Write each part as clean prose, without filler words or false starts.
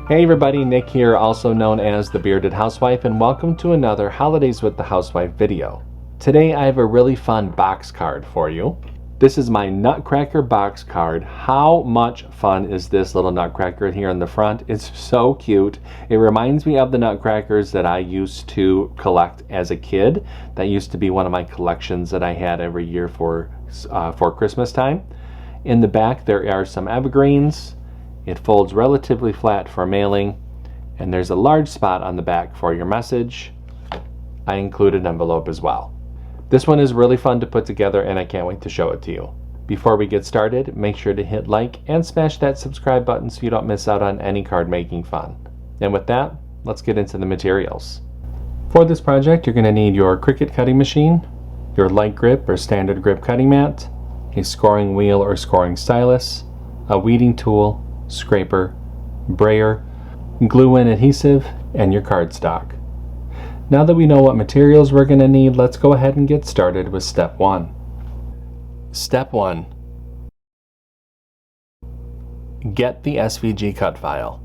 Hey everybody, Nick here, also known as the Bearded Housewife, and welcome to another Holidays with the Housewife video. Today I have a really fun box card for you. This is my Nutcracker box card. How much fun is this little Nutcracker here in the front? It's so cute. It reminds me of the Nutcrackers that I used to collect as a kid. That used to be one of my collections that I had every year for Christmas time. In the back there are some evergreens. It folds relatively flat for mailing, and there's a large spot on the back for your message. I included an envelope as well. This one is really fun to put together, and I can't wait to show it to you. Before we get started, make sure to hit like and smash that subscribe button so you don't miss out on any card making fun. And with that, let's get into the materials. For this project, you're going to need your CRICUT cutting machine, your light grip or standard grip cutting mat, a scoring wheel or scoring stylus, a weeding tool, scraper, brayer, glue and adhesive, and your cardstock. Now that we know what materials we're going to need, let's go ahead and get started with step 1. Step 1. Get the SVG cut file.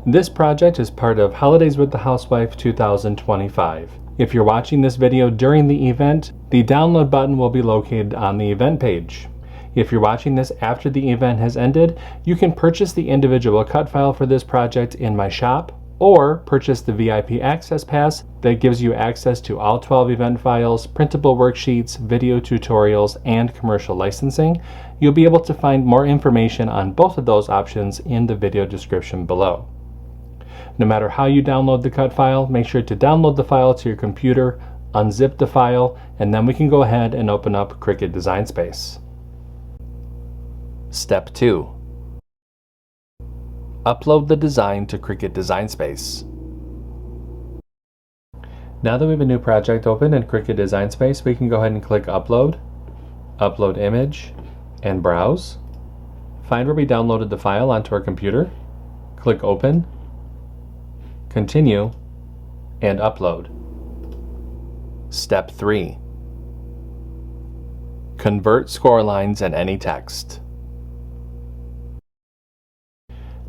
This project is part of Holidays with the Housewife 2025. If you're watching this video during the event, the download button will be located on the event page. If you're watching this after the event has ended, you can purchase the individual cut file for this project in my shop, or purchase the VIP Access Pass that gives you access to all 12 event files, printable worksheets, video tutorials, and commercial licensing. You'll be able to find more information on both of those options in the video description below. No matter how you download the cut file, make sure to download the file to your computer, unzip the file, and then we can go ahead and open up CRICUT Design Space. Step 2. Upload the design to CRICUT Design Space. Now that we have a new project open in CRICUT Design Space, we can go ahead and click Upload, Upload Image, and Browse. Find where we downloaded the file onto our computer, click Open, Continue, and Upload. Step 3. Convert score lines and any text.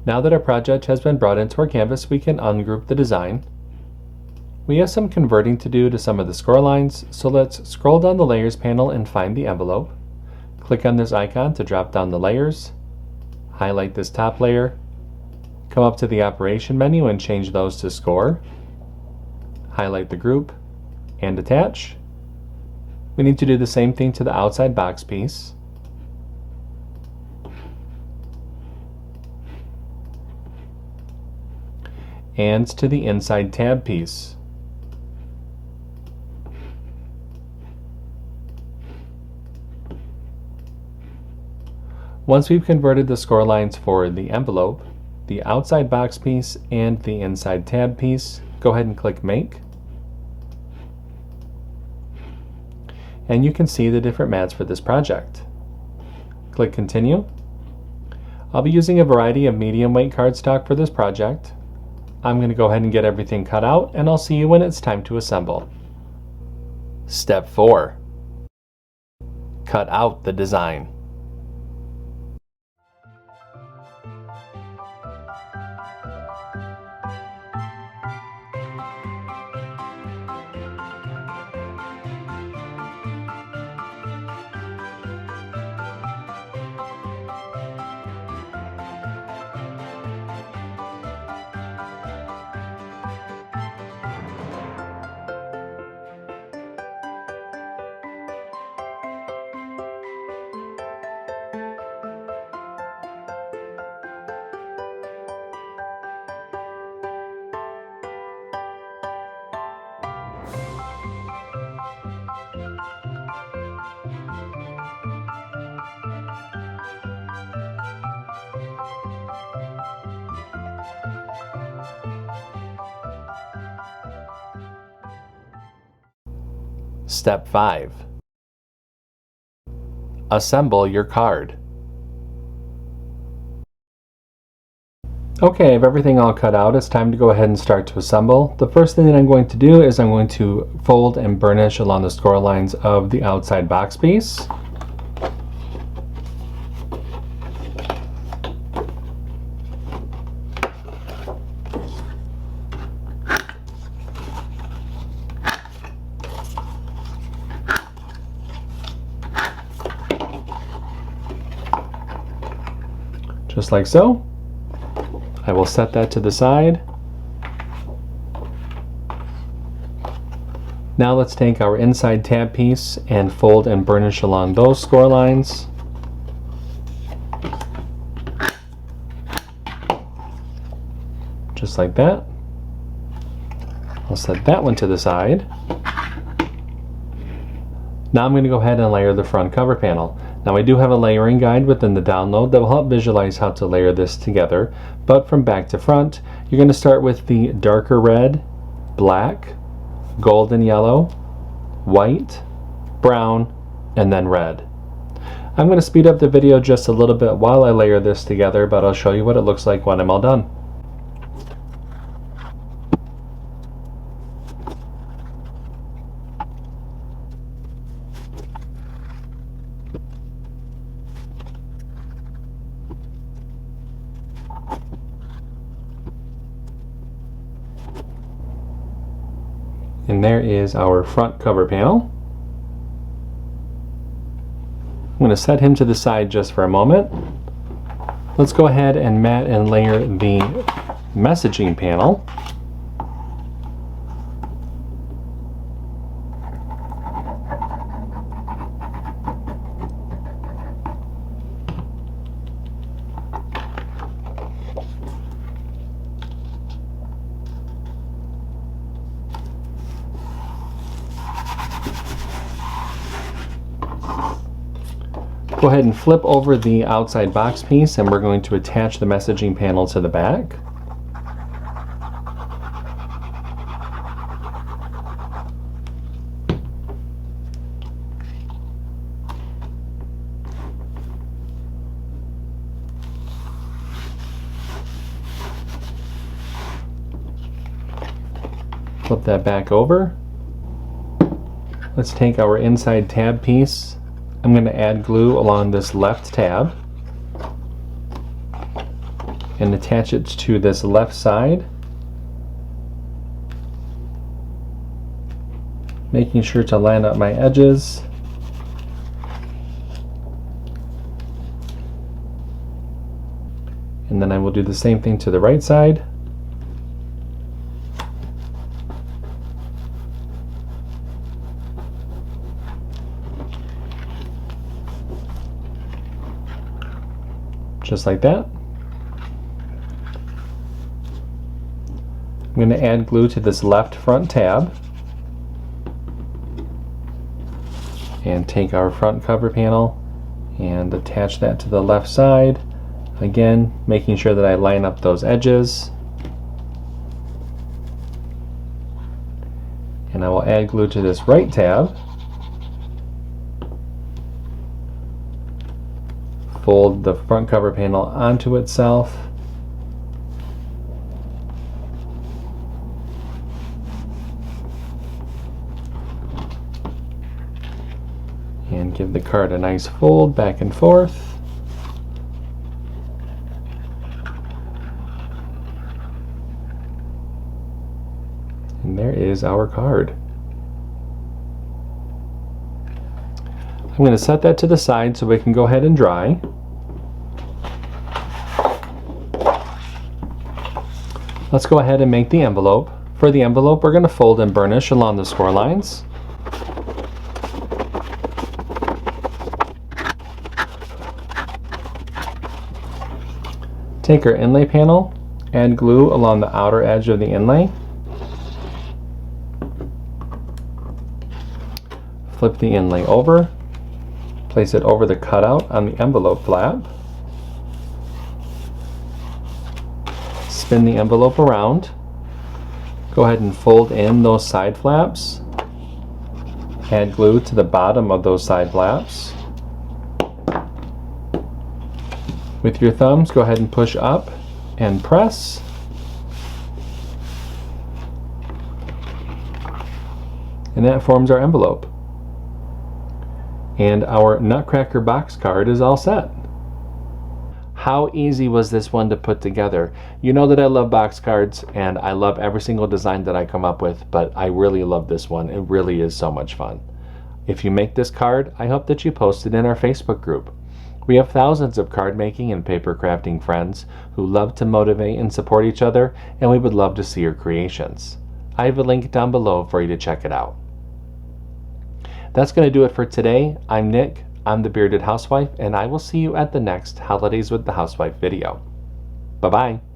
Now that our project has been brought into our canvas, we can ungroup the design. We have some converting to do to some of the score lines, so let's scroll down the Layers panel and find the envelope. Click on this icon to drop down the layers, highlight this top layer, come up to the Operation menu and change those to Score, highlight the group, and attach. We need to do the same thing to the outside box piece. And to the inside tab piece. Once we've converted the score lines for the envelope, the outside box piece, and the inside tab piece, go ahead and click Make. And you can see the different mats for this project. Click Continue. I'll be using a variety of medium weight cardstock for this project. I'm going to go ahead and get everything cut out, and I'll see you when it's time to assemble. Step 4. Cut out the design. Step 5. Assemble your card. Okay, I have everything all cut out. It's time to go ahead and start to assemble. The first thing that I'm going to do is I'm going to fold and burnish along the score lines of the outside box piece. just like so. I will set that to the side. Now let's take our inside tab piece and fold and burnish along those score lines. Just like that. I'll set that one to the side. Now I'm going to go ahead and layer the front cover panel. Now I do have a layering guide within the download that will help visualize how to layer this together, but from back to front, you're going to start with the darker red, black, golden yellow, white, brown, and then red. I'm going to speed up the video just a little bit while I layer this together, but I'll show you what it looks like when I'm all done. And there is our front cover panel. I'm going to set him to the side just for a moment. Let's go ahead and mat and layer the messaging panel. Go ahead and flip over the outside box piece and we're going to attach the messaging panel to the back. Flip that back over. Let's take our inside tab piece. I'm going to add glue along this left tab and attach it to this left side, making sure to line up my edges. And then I will do the same thing to the right side. Just like that. I'm going to add glue to this left front tab and take our front cover panel and attach that to the left side. Again, making sure that I line up those edges. And I will add glue to this right tab. Fold the front cover panel onto itself. And give the card a nice fold back and forth. And there is our card. I'm going to set that to the side so we can go ahead and dry. Let's go ahead and make the envelope. For the envelope, we're going to fold and burnish along the score lines. Take our inlay panel, add glue along the outer edge of the inlay. Flip the inlay over. Place it over the cutout on the envelope flap. Spin the envelope around. Go ahead and fold in those side flaps. Add glue to the bottom of those side flaps. With your thumbs, go ahead and push up and press. And that forms our envelope. And our Nutcracker box card is all set. How easy was this one to put together? You know that I love box cards and I love every single design that I come up with, but I really love this one. It really is so much fun. If you make this card, I hope that you post it in our Facebook group. We have thousands of card making and paper crafting friends who love to motivate and support each other, and we would love to see your creations. I have a link down below for you to check it out. That's going to do it for today. I'm Nick, I'm the Bearded Housewife, and I will see you at the next Holidays with the Housewife video. Bye-bye.